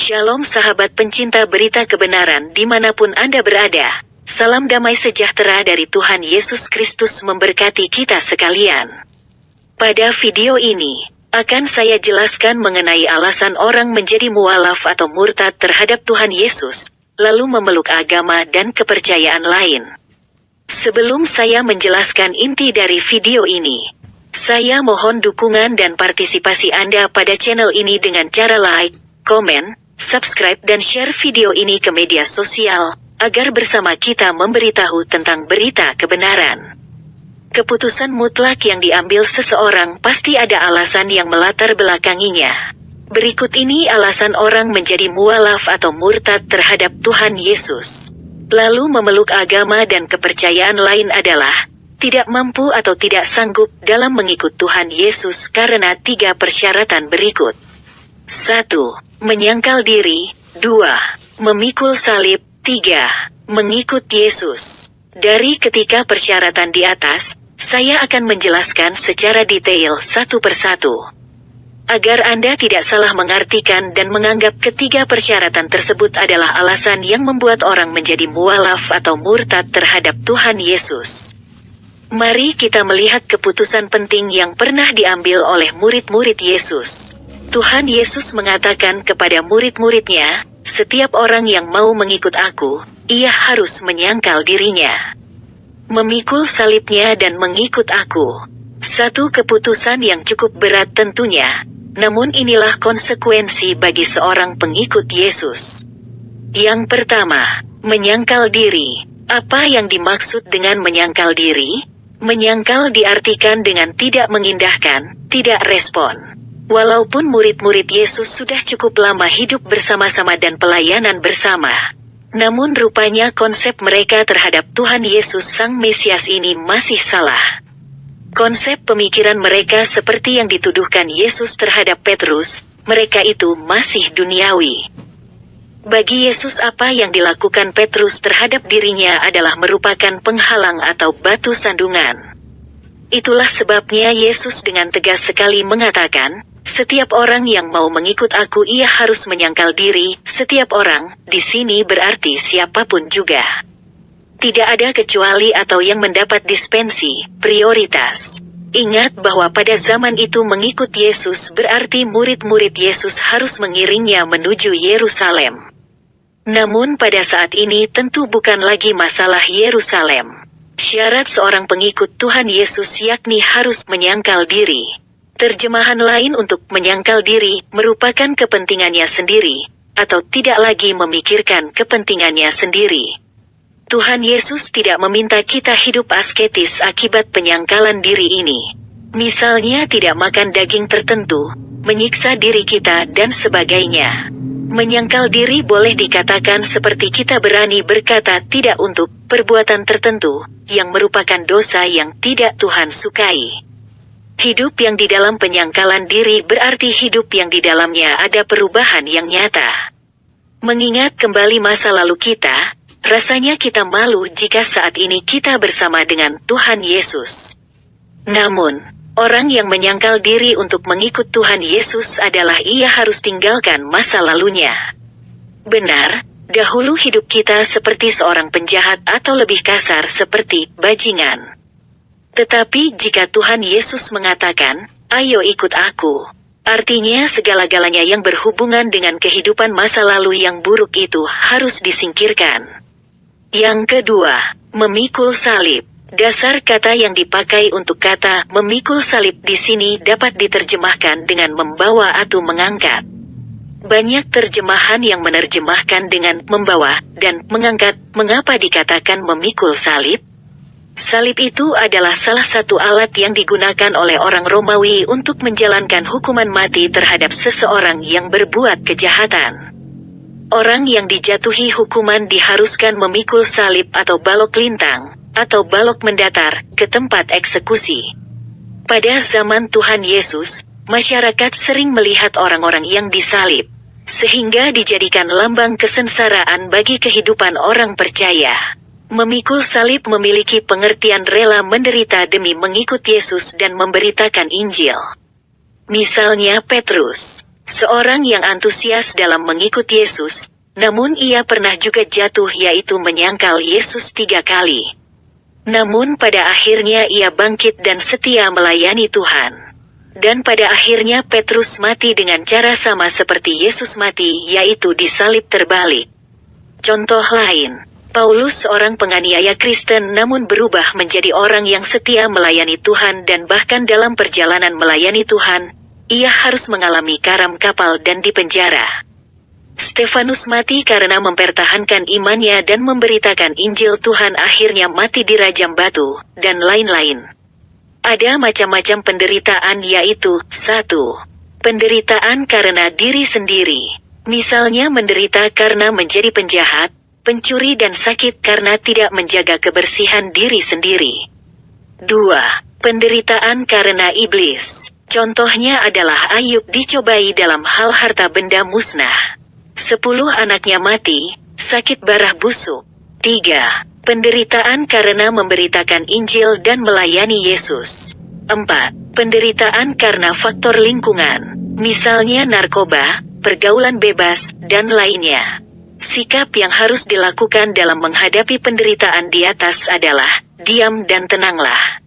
Shalom sahabat pencinta berita kebenaran dimanapun Anda berada. Salam damai sejahtera dari Tuhan Yesus Kristus memberkati kita sekalian. Pada video ini, akan saya jelaskan mengenai alasan orang menjadi mualaf atau murtad terhadap Tuhan Yesus, lalu memeluk agama dan kepercayaan lain. Sebelum saya menjelaskan inti dari video ini, saya mohon dukungan dan partisipasi Anda pada channel ini dengan cara like, komen, subscribe dan share video ini ke media sosial, agar bersama kita memberitahu tentang berita kebenaran. Keputusan mutlak yang diambil seseorang pasti ada alasan yang melatar belakanginya. Berikut ini alasan orang menjadi mualaf atau murtad terhadap Tuhan Yesus. Lalu memeluk agama dan kepercayaan lain adalah tidak mampu atau tidak sanggup dalam mengikut Tuhan Yesus karena 3 persyaratan berikut. 1. Menyangkal diri. 2. Memikul salib. 3. Mengikut Yesus. Dari ketiga persyaratan di atas, saya akan menjelaskan secara detail satu persatu. Agar Anda tidak salah mengartikan dan menganggap ketiga persyaratan tersebut adalah alasan yang membuat orang menjadi mualaf atau murtad terhadap Tuhan Yesus. Mari kita melihat keputusan penting yang pernah diambil oleh murid-murid Yesus. Tuhan Yesus mengatakan kepada murid-muridnya, setiap orang yang mau mengikut aku, ia harus menyangkal dirinya, memikul salibnya dan mengikut aku. Satu keputusan yang cukup berat tentunya, namun inilah konsekuensi bagi seorang pengikut Yesus. Yang pertama, menyangkal diri. Apa yang dimaksud dengan menyangkal diri? Menyangkal diartikan dengan tidak mengindahkan, tidak respon. Walaupun murid-murid Yesus sudah cukup lama hidup bersama-sama dan pelayanan bersama, namun rupanya konsep mereka terhadap Tuhan Yesus Sang Mesias ini masih salah. Konsep pemikiran mereka seperti yang dituduhkan Yesus terhadap Petrus, mereka itu masih duniawi. Bagi Yesus apa yang dilakukan Petrus terhadap dirinya adalah merupakan penghalang atau batu sandungan. Itulah sebabnya Yesus dengan tegas sekali mengatakan, setiap orang yang mau mengikut aku ia harus menyangkal diri. Setiap orang, di sini berarti siapapun juga. Tidak ada kecuali atau yang mendapat dispensi, prioritas. Ingat bahwa pada zaman itu mengikut Yesus berarti murid-murid Yesus harus mengiringnya menuju Yerusalem. Namun pada saat ini tentu bukan lagi masalah Yerusalem. Syarat seorang pengikut Tuhan Yesus yakni harus menyangkal diri. Terjemahan lain untuk menyangkal diri merupakan kepentingannya sendiri, atau tidak lagi memikirkan kepentingannya sendiri. Tuhan Yesus tidak meminta kita hidup asketis akibat penyangkalan diri ini. Misalnya tidak makan daging tertentu, menyiksa diri kita dan sebagainya. Menyangkal diri boleh dikatakan seperti kita berani berkata tidak untuk perbuatan tertentu, yang merupakan dosa yang tidak Tuhan sukai. Hidup yang di dalam penyangkalan diri berarti hidup yang di dalamnya ada perubahan yang nyata. Mengingat kembali masa lalu kita, rasanya kita malu jika saat ini kita bersama dengan Tuhan Yesus. Namun, orang yang menyangkal diri untuk mengikut Tuhan Yesus adalah ia harus tinggalkan masa lalunya. Benar, dahulu hidup kita seperti seorang penjahat atau lebih kasar seperti bajingan. Tetapi jika Tuhan Yesus mengatakan, ayo ikut aku, artinya segala-galanya yang berhubungan dengan kehidupan masa lalu yang buruk itu harus disingkirkan. Yang kedua, memikul salib. Dasar kata yang dipakai untuk kata memikul salib di sini dapat diterjemahkan dengan membawa atau mengangkat. Banyak terjemahan yang menerjemahkan dengan membawa dan mengangkat. Mengapa dikatakan memikul salib? Salib itu adalah salah satu alat yang digunakan oleh orang Romawi untuk menjalankan hukuman mati terhadap seseorang yang berbuat kejahatan. Orang yang dijatuhi hukuman diharuskan memikul salib atau balok lintang, atau balok mendatar, ke tempat eksekusi. Pada zaman Tuhan Yesus, masyarakat sering melihat orang-orang yang disalib, sehingga dijadikan lambang kesengsaraan bagi kehidupan orang percaya. Memikul salib memiliki pengertian rela menderita demi mengikut Yesus dan memberitakan Injil. Misalnya Petrus, Seorang yang antusias dalam mengikut Yesus, namun ia pernah juga jatuh, yaitu menyangkal Yesus 3 kali. Namun pada akhirnya ia bangkit dan setia melayani Tuhan. Dan pada akhirnya Petrus mati dengan cara sama seperti Yesus mati, yaitu disalib terbalik. Contoh lain, Paulus seorang penganiaya Kristen namun berubah menjadi orang yang setia melayani Tuhan, dan bahkan dalam perjalanan melayani Tuhan, ia harus mengalami karam kapal dan dipenjara. Stefanus mati karena mempertahankan imannya dan memberitakan Injil Tuhan, akhirnya mati dirajam batu, dan lain-lain. Ada macam-macam penderitaan, yaitu 1. Penderitaan karena diri sendiri. Misalnya menderita karena menjadi penjahat, pencuri dan sakit karena tidak menjaga kebersihan diri sendiri. 2. Penderitaan karena iblis. Contohnya adalah Ayub dicobai dalam hal harta benda musnah. 10 anaknya mati, sakit barah busuk. 3. Penderitaan karena memberitakan Injil dan melayani Yesus. 4. Penderitaan karena faktor lingkungan, misalnya narkoba, pergaulan bebas, dan lainnya. Sikap yang harus dilakukan dalam menghadapi penderitaan di atas adalah, diam dan tenanglah.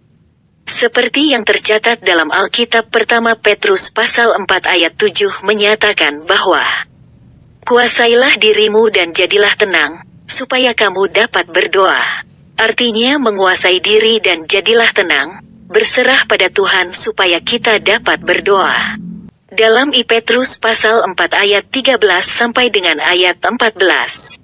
Seperti yang tercatat dalam Alkitab, pertama Petrus pasal 4 ayat 7 menyatakan bahwa, kuasailah dirimu dan jadilah tenang, supaya kamu dapat berdoa. Artinya menguasai diri dan jadilah tenang, berserah pada Tuhan supaya kita dapat berdoa. Dalam I Petrus pasal 4 ayat 13 sampai dengan ayat 14.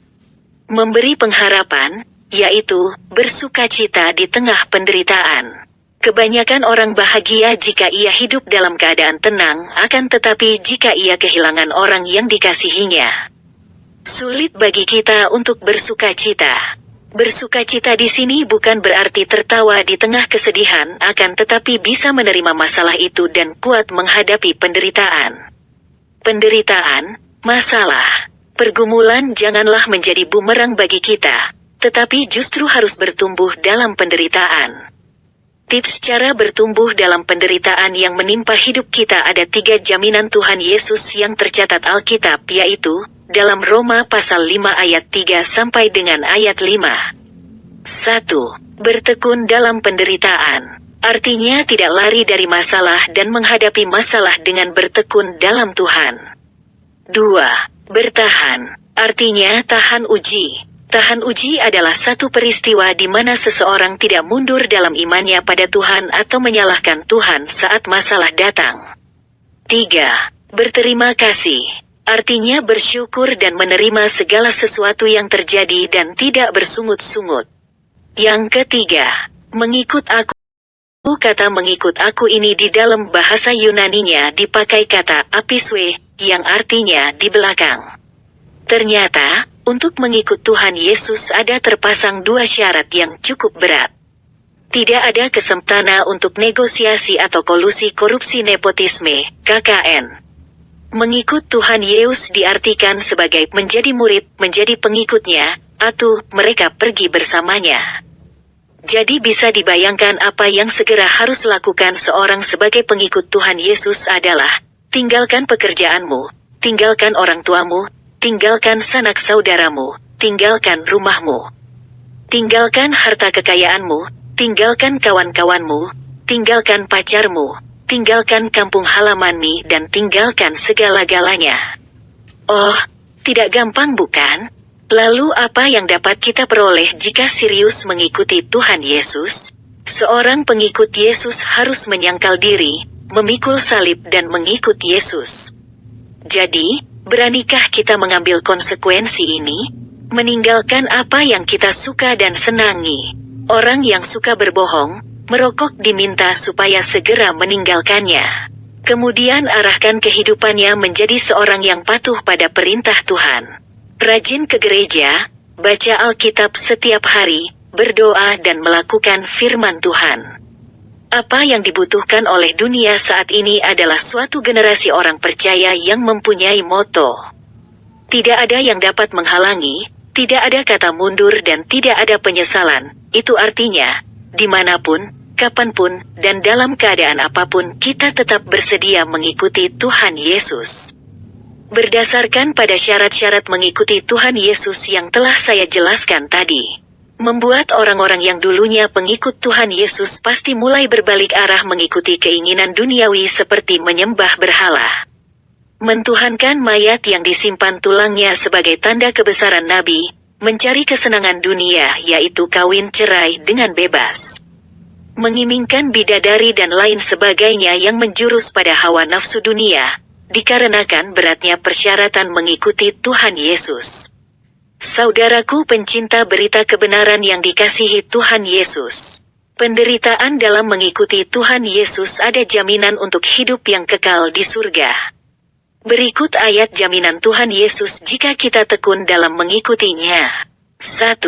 Memberi pengharapan, yaitu bersukacita di tengah penderitaan. Kebanyakan orang bahagia jika ia hidup dalam keadaan tenang, akan tetapi jika ia kehilangan orang yang dikasihinya, sulit bagi kita untuk bersukacita. Bersukacita di sini bukan berarti tertawa di tengah kesedihan, akan tetapi bisa menerima masalah itu dan kuat menghadapi penderitaan. Penderitaan, masalah, pergumulan janganlah menjadi bumerang bagi kita, tetapi justru harus bertumbuh dalam penderitaan. Tips cara bertumbuh dalam penderitaan yang menimpa hidup kita, ada 3 jaminan Tuhan Yesus yang tercatat Alkitab, yaitu dalam Roma pasal 5 ayat 3 sampai dengan ayat 5. 1. Bertekun dalam penderitaan. Artinya tidak lari dari masalah dan menghadapi masalah dengan bertekun dalam Tuhan. 2. Bertahan. Artinya tahan uji. Tahan uji adalah satu peristiwa di mana seseorang tidak mundur dalam imannya pada Tuhan atau menyalahkan Tuhan saat masalah datang. 3. Berterima kasih. Artinya bersyukur dan menerima segala sesuatu yang terjadi dan tidak bersungut-sungut. Yang ketiga, mengikut aku. Kata mengikut aku ini di dalam bahasa Yunaninya dipakai kata apiswe, yang artinya di belakang. Ternyata, untuk mengikut Tuhan Yesus ada terpasang 2 syarat yang cukup berat. Tidak ada kesempatan untuk negosiasi atau kolusi korupsi nepotisme, KKN. Mengikut Tuhan Yesus diartikan sebagai menjadi murid, menjadi pengikutnya, atau mereka pergi bersamanya. Jadi bisa dibayangkan apa yang segera harus lakukan seorang sebagai pengikut Tuhan Yesus adalah, tinggalkan pekerjaanmu, tinggalkan orang tuamu, tinggalkan sanak saudaramu, tinggalkan rumahmu, tinggalkan harta kekayaanmu, tinggalkan kawan-kawanmu, tinggalkan pacarmu, tinggalkan kampung halamanmu, dan tinggalkan segala-galanya. Oh, tidak gampang bukan? Lalu apa yang dapat kita peroleh jika serius mengikuti Tuhan Yesus? Seorang pengikut Yesus harus menyangkal diri, memikul salib dan mengikut Yesus. Jadi, beranikah kita mengambil konsekuensi ini? Meninggalkan apa yang kita suka dan senangi. Orang yang suka berbohong, merokok diminta supaya segera meninggalkannya. Kemudian arahkan kehidupannya menjadi seorang yang patuh pada perintah Tuhan. Rajin ke gereja, baca Alkitab setiap hari, berdoa dan melakukan firman Tuhan. Apa yang dibutuhkan oleh dunia saat ini adalah suatu generasi orang percaya yang mempunyai moto. Tidak ada yang dapat menghalangi, tidak ada kata mundur dan tidak ada penyesalan. Itu artinya, dimanapun, kapanpun, dan dalam keadaan apapun kita tetap bersedia mengikuti Tuhan Yesus. Berdasarkan pada syarat-syarat mengikuti Tuhan Yesus yang telah saya jelaskan tadi, membuat orang-orang yang dulunya pengikut Tuhan Yesus pasti mulai berbalik arah mengikuti keinginan duniawi seperti menyembah berhala, mentuhankan mayat yang disimpan tulangnya sebagai tanda kebesaran Nabi, mencari kesenangan dunia yaitu kawin cerai dengan bebas, mengimingkan bidadari dan lain sebagainya yang menjurus pada hawa nafsu dunia, dikarenakan beratnya persyaratan mengikuti Tuhan Yesus. Saudaraku pencinta berita kebenaran yang dikasihi Tuhan Yesus, penderitaan dalam mengikuti Tuhan Yesus ada jaminan untuk hidup yang kekal di surga. Berikut ayat jaminan Tuhan Yesus jika kita tekun dalam mengikutinya. 1.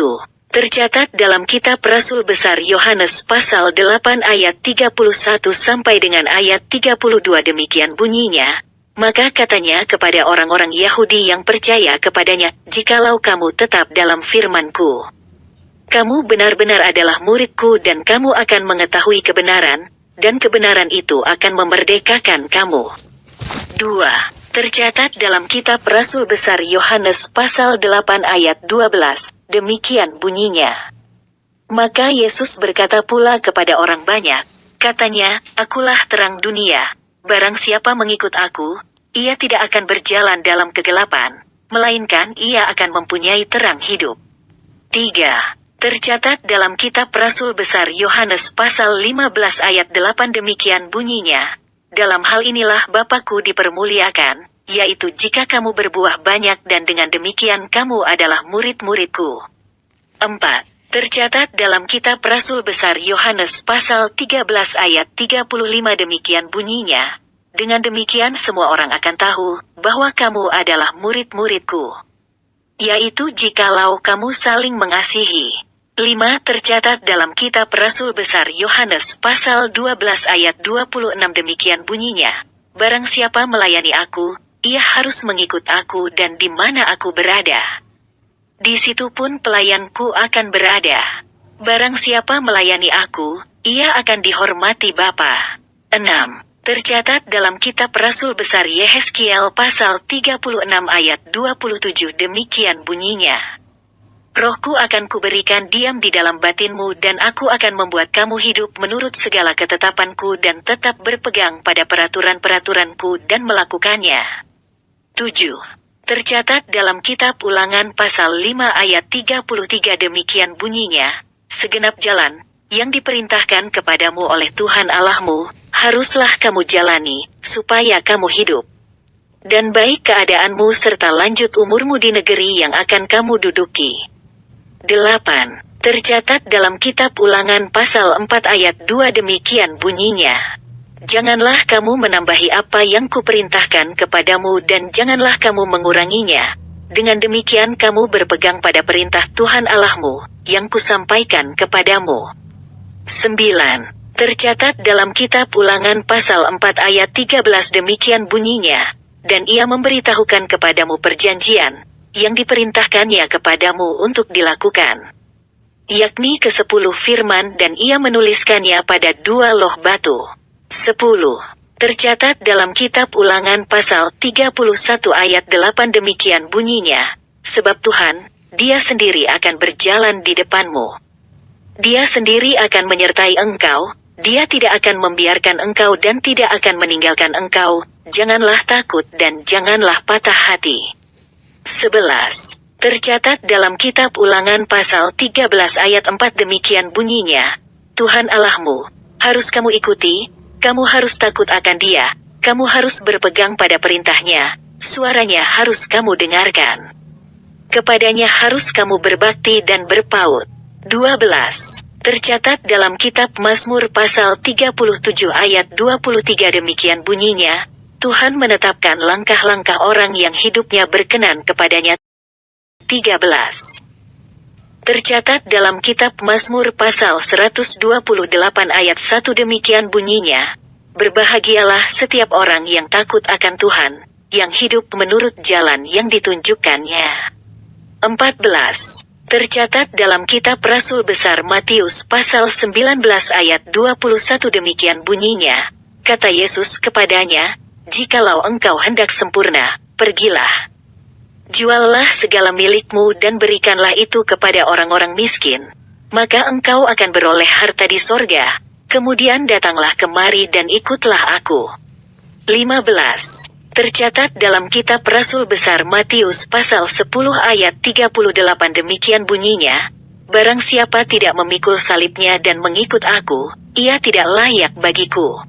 Tercatat dalam kitab Rasul Besar Yohanes pasal 8 ayat 31 sampai dengan ayat 32 demikian bunyinya. Maka katanya kepada orang-orang Yahudi yang percaya kepadanya, jikalau kamu tetap dalam firman-Ku, kamu benar-benar adalah murid-Ku dan kamu akan mengetahui kebenaran, dan kebenaran itu akan memerdekakan kamu. 2. Tercatat dalam kitab Rasul Besar Yohanes pasal 8 ayat 12, demikian bunyinya. Maka Yesus berkata pula kepada orang banyak, katanya, Akulah terang dunia. Barang siapa mengikut aku, ia tidak akan berjalan dalam kegelapan, melainkan ia akan mempunyai terang hidup. 3. Tercatat dalam kitab Rasul Besar Yohanes pasal 15 ayat 8 demikian bunyinya, dalam hal inilah Bapa-Ku dipermuliakan, yaitu jika kamu berbuah banyak dan dengan demikian kamu adalah murid-murid-Ku. 4. Tercatat dalam kitab Rasul Besar Yohanes pasal 13 ayat 35 demikian bunyinya, dengan demikian semua orang akan tahu bahwa kamu adalah murid-murid-Ku, yaitu jikalau kamu saling mengasihi. 5. Tercatat dalam kitab Rasul Besar Yohanes pasal 12 ayat 26 demikian bunyinya, barang siapa melayani aku, ia harus mengikut aku dan di mana aku berada, di situ pun pelayanku akan berada. Barang siapa melayani aku, ia akan dihormati Bapa. 6. Tercatat dalam kitab Rasul Besar Yehezkiel pasal 36 ayat 27 demikian bunyinya. Rohku akan kuberikan diam di dalam batinmu dan aku akan membuat kamu hidup menurut segala ketetapanku dan tetap berpegang pada peraturan-peraturanku dan melakukannya. 7. Tercatat dalam kitab Ulangan pasal 5 ayat 33 demikian bunyinya, segenap jalan yang diperintahkan kepadamu oleh Tuhan Allahmu, haruslah kamu jalani, supaya kamu hidup. Dan baik keadaanmu serta lanjut umurmu di negeri yang akan kamu duduki. 8. Tercatat dalam kitab Ulangan pasal 4 ayat 2 demikian bunyinya, janganlah kamu menambahi apa yang kuperintahkan kepadamu dan janganlah kamu menguranginya. Dengan demikian kamu berpegang pada perintah Tuhan Allahmu, yang kusampaikan kepadamu. 9. Tercatat dalam kitab Ulangan pasal 4 ayat 13 demikian bunyinya, dan ia memberitahukan kepadamu perjanjian, yang diperintahkannya kepadamu untuk dilakukan, yakni ke-10 firman dan ia menuliskannya pada 2 loh batu. 10. Tercatat dalam kitab Ulangan pasal 31 ayat 8 demikian bunyinya, sebab Tuhan, Dia sendiri akan berjalan di depanmu. Dia sendiri akan menyertai engkau, Dia tidak akan membiarkan engkau dan tidak akan meninggalkan engkau, janganlah takut dan janganlah patah hati. 11. Tercatat dalam kitab Ulangan pasal 13 ayat 4 demikian bunyinya, Tuhan Allahmu, harus kamu ikuti, kamu harus takut akan Dia, kamu harus berpegang pada perintahnya, suaranya harus kamu dengarkan. Kepadanya harus kamu berbakti dan berpaut. 12. Tercatat dalam kitab Mazmur pasal 37 ayat 23 demikian bunyinya, Tuhan menetapkan langkah-langkah orang yang hidupnya berkenan kepadanya. 13. Tercatat dalam kitab Mazmur pasal 128 ayat 1 demikian bunyinya, berbahagialah setiap orang yang takut akan Tuhan, yang hidup menurut jalan yang ditunjukkannya. 14. Tercatat dalam kitab Rasul Besar Matius pasal 19 ayat 21 demikian bunyinya, kata Yesus kepadanya, jikalau engkau hendak sempurna, pergilah. Juallah segala milikmu dan berikanlah itu kepada orang-orang miskin, maka engkau akan beroleh harta di sorga. Kemudian datanglah kemari dan ikutlah aku. 15. Tercatat dalam kitab Rasul Besar Matius pasal 10 ayat 38 demikian bunyinya, barang siapa tidak memikul salibnya dan mengikut aku, ia tidak layak bagiku.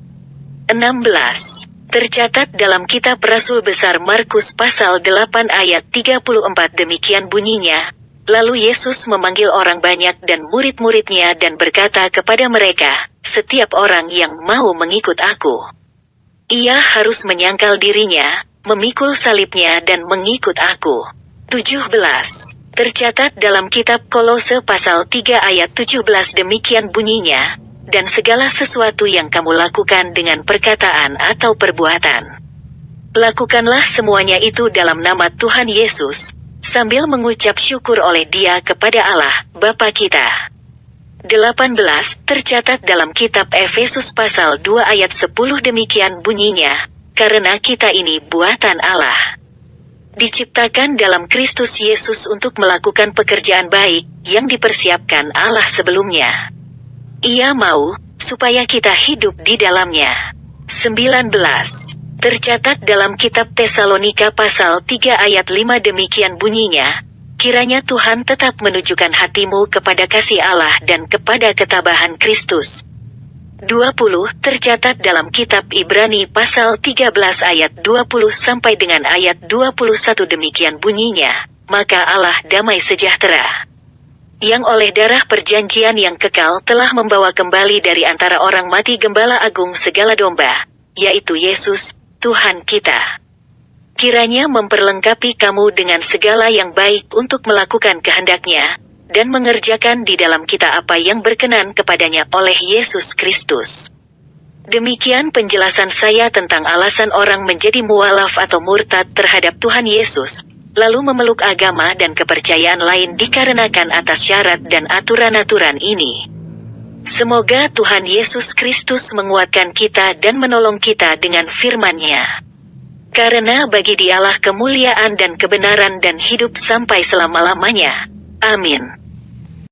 16. Tercatat dalam kitab Rasul Besar Markus pasal 8 ayat 34 demikian bunyinya, lalu Yesus memanggil orang banyak dan murid-muridnya dan berkata kepada mereka, setiap orang yang mau mengikut aku, ia harus menyangkal dirinya, memikul salibnya dan mengikut aku. 17. Tercatat dalam kitab Kolose pasal 3 ayat 17 demikian bunyinya, dan segala sesuatu yang kamu lakukan dengan perkataan atau perbuatan, lakukanlah semuanya itu dalam nama Tuhan Yesus, sambil mengucap syukur oleh Dia kepada Allah, Bapa kita. 18. Tercatat dalam kitab Efesus pasal 2 ayat 10 demikian bunyinya, karena kita ini buatan Allah, diciptakan dalam Kristus Yesus untuk melakukan pekerjaan baik, yang dipersiapkan Allah sebelumnya. Ia mau, supaya kita hidup di dalamnya. 19. Tercatat dalam kitab Tesalonika pasal 3 ayat 5 demikian bunyinya, kiranya Tuhan tetap menunjukkan hatimu kepada kasih Allah dan kepada ketabahan Kristus. 20. Tercatat dalam kitab Ibrani pasal 13 ayat 20 sampai dengan ayat 21 demikian bunyinya, maka Allah damai sejahtera, yang oleh darah perjanjian yang kekal telah membawa kembali dari antara orang mati Gembala Agung segala domba, yaitu Yesus, Tuhan kita. Kiranya memperlengkapi kamu dengan segala yang baik untuk melakukan kehendak-Nya, dan mengerjakan di dalam kita apa yang berkenan kepadanya oleh Yesus Kristus. Demikian penjelasan saya tentang alasan orang menjadi mualaf atau murtad terhadap Tuhan Yesus, lalu memeluk agama dan kepercayaan lain dikarenakan atas syarat dan aturan-aturan ini. Semoga Tuhan Yesus Kristus menguatkan kita dan menolong kita dengan firman-Nya. Karena bagi Dialah kemuliaan dan kebenaran dan hidup sampai selama-lamanya. Amin.